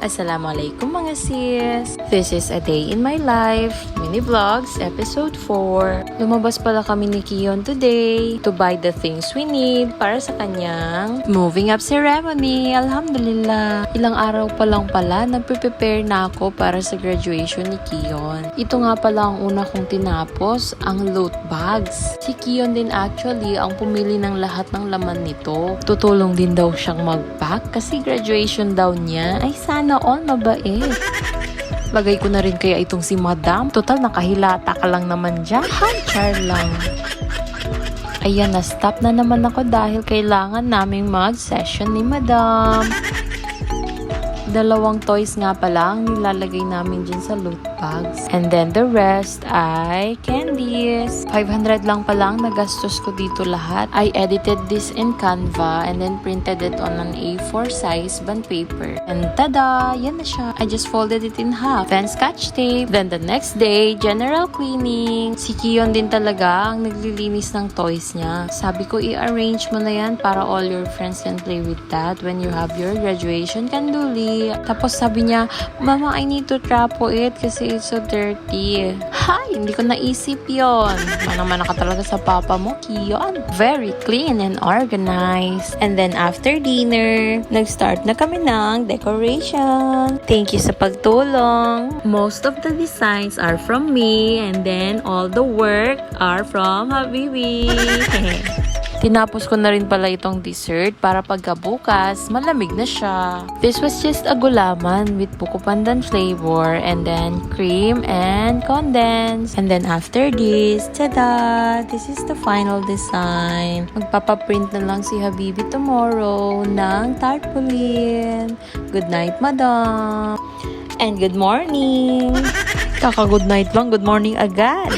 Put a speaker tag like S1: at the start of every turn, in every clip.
S1: Assalamualaikum mga sis! This is A Day in My Life, Mini Vlogs, Episode 4. Lumabas pala kami ni Kiyon today to buy the things we need para sa kanyang moving up ceremony. Alhamdulillah! Ilang araw pa lang pala, nagpe-prepare na ako para sa graduation ni Kiyon. Ito nga pala ang una kong tinapos, ang loot bags. Si Kiyon din actually ang pumili ng lahat ng laman nito. Tutulong din daw siyang mag-pack kasi graduation daw niya. Ay sana all mabait. Lagay ko na rin kaya itong si Madam. Total nakahilata ka lang naman dyan. Char lang. Ayan, na-stop na naman ako dahil kailangan naming mag-session ni Madam. Dalawang toys nga pala ang nilalagay namin dyan sa loot bags. And then the rest ay candies. 500 lang pala ang nagastos ko dito lahat. I edited this in Canva and then printed it on an A4 size bond paper. And tada! Yan na siya. I just folded it in half. Then scotch tape. Then the next day, general cleaning. Si Kiyon din talaga ang naglilinis ng toys niya. Sabi ko, i-arrange mo na yan para all your friends can play with that when you have your graduation canduli. Tapos sabi niya, Mama, I need to trapo it kasi it's so dirty. Hay, hindi ko naisip yon. Mana-mana ka talaga sa papa mo, Kiyon. Very clean and organized. And then after dinner, nag-start na kami ng decoration. Thank you sa pagtulong. Most of the designs are from me and then all the work are from Habibi. Tinapos ko na rin pala itong dessert para pagkabukas, malamig na siya. This was just a gulaman with buko pandan flavor and then cream and condensed. And then after this, tada! This is the final design. Magpapaprint na lang si Habibi tomorrow ng tarpaulin. Good night, Madam! And good morning! Kaka-good night lang, good morning agad!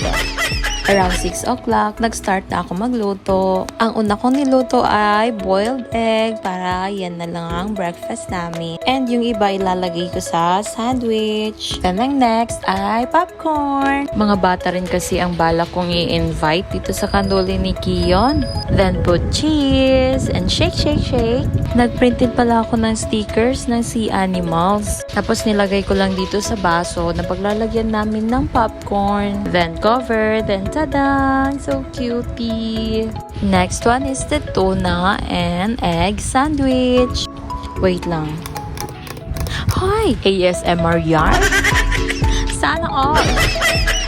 S1: Around 6 o'clock, nag-start na ako magluto. Ang una kong niluto ay boiled egg para yan na lang ang breakfast namin. And yung iba ilalagay ko sa sandwich. Then ang next ay popcorn. Mga bata rin kasi ang balak kong i-invite dito sa kanduli ni Kiyon. Then put cheese and shake, shake, shake. Nagprinted pala ako ng stickers ng sea animals. Tapos nilagay ko lang dito sa baso na paglalagyan namin ng popcorn. Then cover, then tada! So cutie! Next one is the tuna and egg sandwich. Wait lang. Hi! ASMR yarn? Sana all!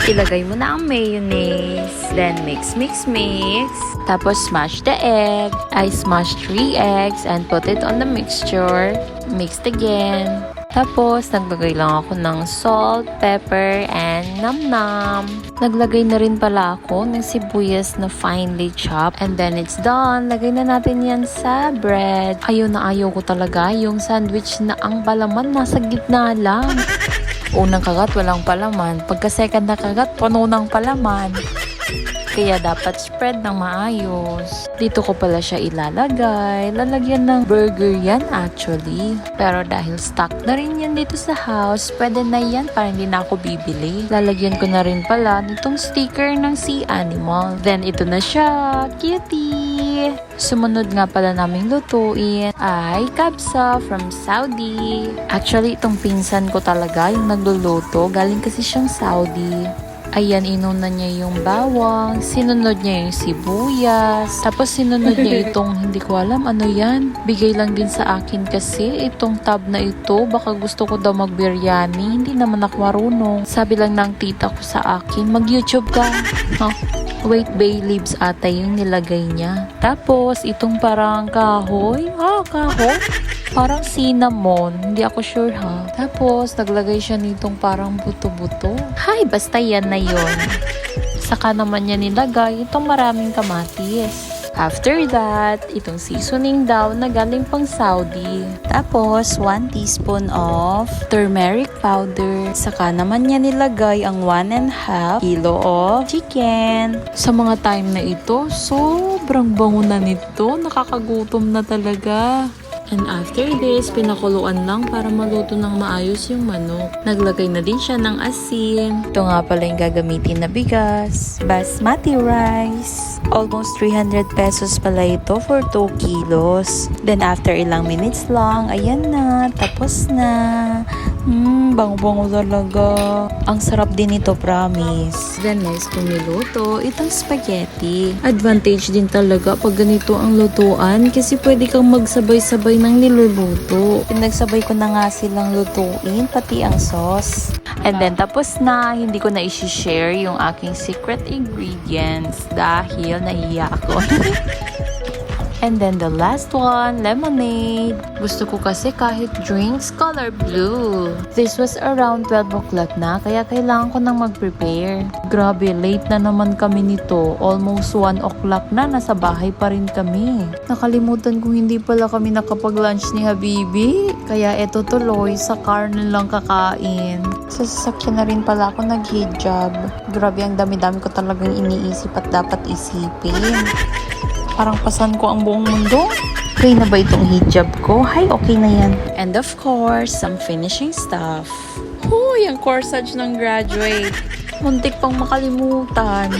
S1: Ilagay mo na ang mayonnaise. Then mix, mix, mix. Tapos smash the egg. I smashed 3 eggs and put it on the mixture. Mixed again. Tapos, naglagay lang ako ng salt, pepper, and nam-nam. Naglagay na rin pala ako ng sibuyas na finely chopped. And then it's done. Lagay na natin yan sa bread. Ayaw na ayaw ko talaga yung sandwich na ang palaman nasa gitna lang. Unang kagat, walang palaman. Pagka second na kagat, puno ng palaman. Kaya dapat spread ng maayos. Dito ko pala siya ilalagay. Lalagyan ng burger yan actually. Pero dahil stock na rin yan dito sa house, pwede na yan para hindi na ako bibili. Lalagyan ko na rin pala nitong sticker ng sea animal. Then ito na siya. Cutie! Sumunod nga pala naming lutuin ay kabsa from Saudi. Actually, itong pinsan ko talaga yung nagluluto. Galing kasi siyang Saudi. Ayan, inuna niya yung bawang, sinunod niya yung sibuyas, tapos sinunod niya itong, hindi ko alam ano yan. Bigay lang din sa akin kasi itong tab na ito, baka gusto ko daw mag-biryani, hindi naman ako marunong. Sabi lang ng tita ko sa akin, mag-YouTube ka. Wait, bay leaves ata yung nilagay niya. Tapos, itong parang kahoy. Kahoy? Parang cinnamon. Hindi ako sure ha. Tapos, naglagay siya nitong parang buto-buto. Hay, basta yan na yon. Saka naman niya nilagay itong maraming kamatis. After that, itong seasoning daw na galing pang Saudi. Tapos, 1 teaspoon of turmeric powder. Saka naman niya nilagay ang 1.5 kilo of chicken. Sa mga time na ito, sobrang bango na nito. Nakakagutom na talaga. And after this, pinakuluan lang para maluto ng maayos yung manok. Naglagay na din siya ng asin. Ito nga pala yung gagamitin na bigas. Basmati rice. Almost 300 pesos pala ito for 2 kilos. Then after ilang minutes lang, ayan na, tapos na. Bango-bango talaga. Ang sarap din ito, promise. Then next kong niluto, itong spaghetti. Advantage din talaga pag ganito ang lutuan kasi pwede kang magsabay-sabay ng niluluto. Pinagsabay ko na nga silang lutuin, pati ang sauce. And then tapos na, hindi ko na isi-share yung aking secret ingredients dahil nahiya ako. And then the last one, lemonade. Gusto ko kasi kahit drinks, color blue. This was around 12 o'clock na, kaya kailangan ko nang mag-prepare. Grabe, late na naman kami nito. Almost 1 o'clock na, nasa bahay pa rin kami. Nakalimutan kong hindi pala kami nakapag-lunch ni Habibi. Kaya eto tuloy, sa car na lang kakain. Sa sasakyan na rin pala ako nag-hijab. Grabe, ang dami-dami ko talagang iniisip at dapat isipin. Parang pasan ko ang buong mundo. Okay na ba itong hijab ko? Hay, okay na yan. And of course, some finishing stuff. Huy, ang corsage ng graduate. Muntik pang makalimutan.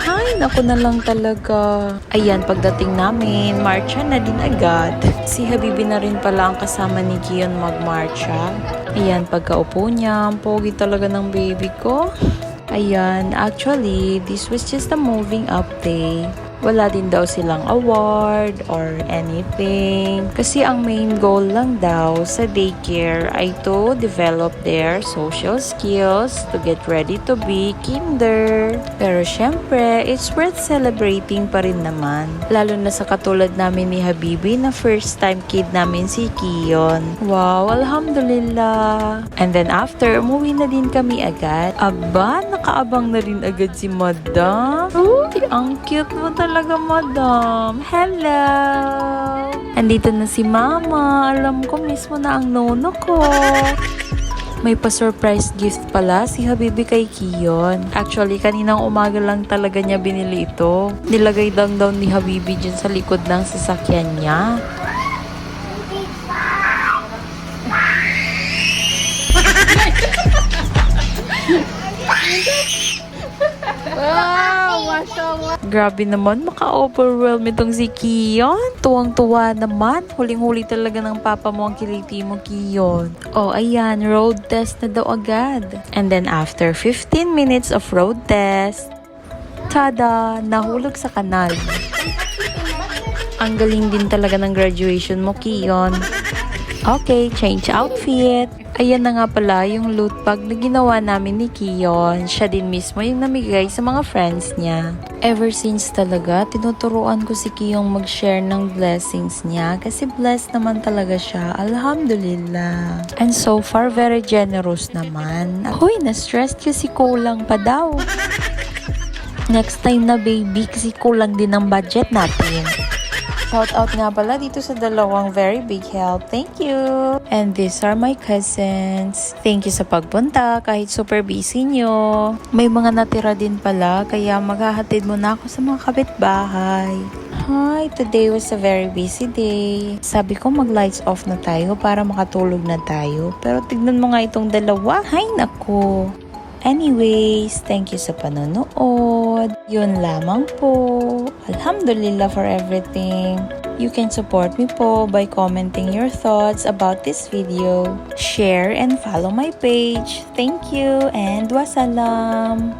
S1: Hay, naku na lang talaga. Ayan, pagdating namin, marcha na din agad. Si Habibi na rin pala ang kasama ni Kion magmarcha. Ayan, pagkaupo niya, ang pogi talaga ng baby ko. Ayan, actually, this was just a moving up day. Wala din daw silang award or anything. Kasi ang main goal lang daw sa daycare ay to develop their social skills to get ready to be kinder. Pero syempre, it's worth celebrating pa rin naman. Lalo na sa katulad namin ni Habibi na first time kid namin si Kion. Wow, alhamdulillah. And then after, umuwi na din kami agad. Aba, nakaabang na rin agad si Madam. Uy, ang cute mo talaga, Madam. Hello! Andito na si Mama. Alam ko, miss mo na ang nono ko. May pa-surprise gift pala si Habibi kay Kion. Actually, kaninang umaga lang talaga niya binili ito. Nilagay lang daw ni Habibi dyan sa likod ng sasakyan niya.
S2: Wow, mashallah.
S1: Grabe naman, maka-overwhelm itong si Kion. Tuwang-tuwa naman. Huling-huli talaga ng papa mo ang kiliti mo, Kion. Oh, ayan, road test na daw agad. And then after 15 minutes of road test, tada, nahulog sa kanal. Ang galing din talaga ng graduation mo, Kion. Okay, change outfit. Ayan na nga pala yung loot bag na ginawa namin ni Kion. Siya din mismo yung namigay sa mga friends niya. Ever since talaga, tinuturuan ko si Kion mag-share ng blessings niya kasi blessed naman talaga siya. Alhamdulillah. And so far, very generous naman. Hoy, na-stressed kasi kulang pa daw. Next time na baby kasi kulang din ang budget natin. Shout out nga pala dito sa dalawang very big help. Thank you! And these are my cousins. Thank you sa pagpunta kahit super busy nyo. May mga natira din pala kaya maghahatid muna ako sa mga kapitbahay. Hi, today was a very busy day. Sabi ko mag-lights off na tayo para makatulog na tayo. Pero tignan mo nga itong dalawa. Hay nako! Anyways, thank you sa panonood. Yun lamang po. Alhamdulillah for everything. You can support me po by commenting your thoughts about this video. Share and follow my page. Thank you and wassalam.